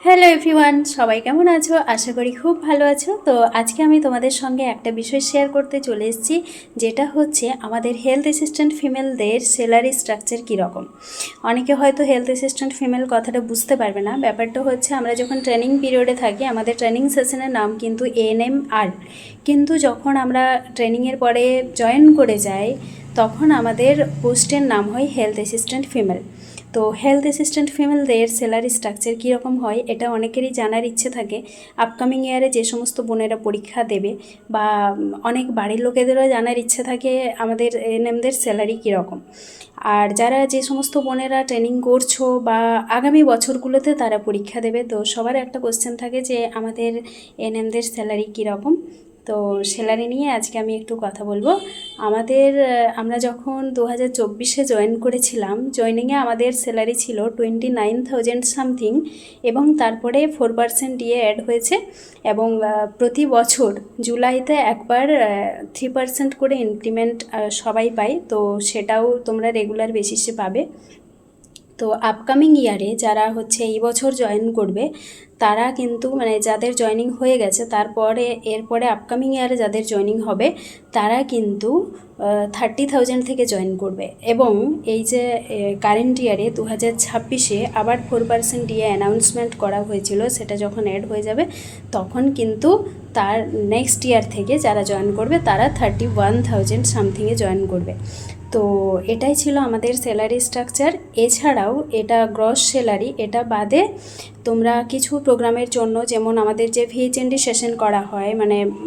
Hello everyone, সবাই কেমন আছো? আশা করি খুব ভালো আছো। তো আজকে আমি তোমাদের সঙ্গে একটা বিষয় শেয়ার করতে চলে এসেছি, যেটা হচ্ছে আমাদের হেলথ অ্যাসিস্ট্যান্ট ফিমেলদের স্যালারি স্ট্রাকচার কীরকম। অনেকে হয়তো হেলথ অ্যাসিস্ট্যান্ট ফিমেল কথাটা বুঝতে পারবে না। ব্যাপারটা হচ্ছে, আমরা যখন ট্রেনিং পিরিয়ডে থাকি, আমাদের ট্রেনিং সেশনের নাম কিন্তু ANMR, কিন্তু যখন আমরা ট্রেনিংয়ের পরে জয়েন করে যাই তখন আমাদের পোস্টের নাম হয় হেলথ অ্যাসিস্ট্যান্ট ফিমেল। তো হেলথ অ্যাসিস্ট্যান্ট ফিমেলদের স্যালারি স্ট্রাকচার কীরকম হয় এটা অনেকেরই জানার ইচ্ছে থাকে। আপকামিং ইয়ারে যে সমস্ত বোনেরা পরীক্ষা দেবে বা অনেক বাড়ির লোকেদেরও জানার ইচ্ছে থাকে আমাদের এএনএমদের স্যালারি কীরকম। আর যারা যে সমস্ত বোনেরা ট্রেনিং করছো বা আগামী বছরগুলোতে তারা পরীক্ষা দেবে, তো সবার একটা কোশ্চেন থাকে যে আমাদের এএনএমদের স্যালারি কীরকম। তো স্যালারি নিয়ে আজকে আমি একটু কথা বলবো। আমরা যখন 2024-এ জয়েন করেছিলাম, জয়েনিংয়ে আমাদের স্যালারি ছিল 29,000 সামথিং, এবং তারপরে 4% দিয়ে অ্যাড হয়েছে, এবং প্রতি বছর জুলাইতে একবার 3% করে ইনক্রিমেন্ট সবাই পায়। তো সেটাও তোমরা রেগুলার বেসিসে পাবে। তো আপকামিং ইয়ারে যারা হচ্ছে এই বছর জয়েন করবে তারা কিন্তু যাদের জয়েনিং হয়ে গেছে, এরপরে আপকামিং ইয়ারে যাদের জয়েনিং হবে তারা কিন্তু 30,000 থেকে জয়েন করবে। এবং এই যে কারেন্ট ইয়ারে 2026-এ আবার 4% দিয়ে অ্যানাউন্সমেন্ট করা হয়েছিল, সেটা যখন অ্যাড হয়ে যাবে তখন কিন্তু তার নেক্সট ইয়ার থেকে যারা জয়েন করবে তারা 31,000 সামথিংয়ে জয়েন করবে। তো এটাই ছিল আমাদের স্যালারি স্ট্রাকচার। এছাড়াও এটা গ্রস স্যালারি, এটা বাদে তোমরা কিছু প্রোগ্রামের জন্য, যেমন আমাদের যে VHND সেশন করা হয়,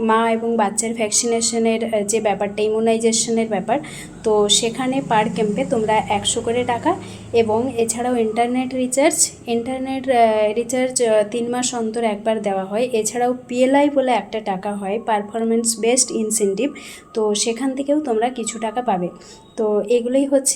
মা এবং বাচ্চার ভ্যাকসিনেশনের যে ব্যাপারটা, ইমিউনাইজেশনের ব্যাপার, তো সেখানে পার ক্যাম্পে তোমরা 100 করে টাকা। এবং এছাড়াও ইন্টারনেট রিচার্জ 3 মাস অন্তর একবার দেওয়া হয়। এছাড়াও PLI বলে একটা টাকা হয়, পারফরমেন্স বেসড ইনসেন্টিভ, তো সেখান থেকেও তোমরা কিছু টাকা পাবে। তো এগুলোই হচ্ছে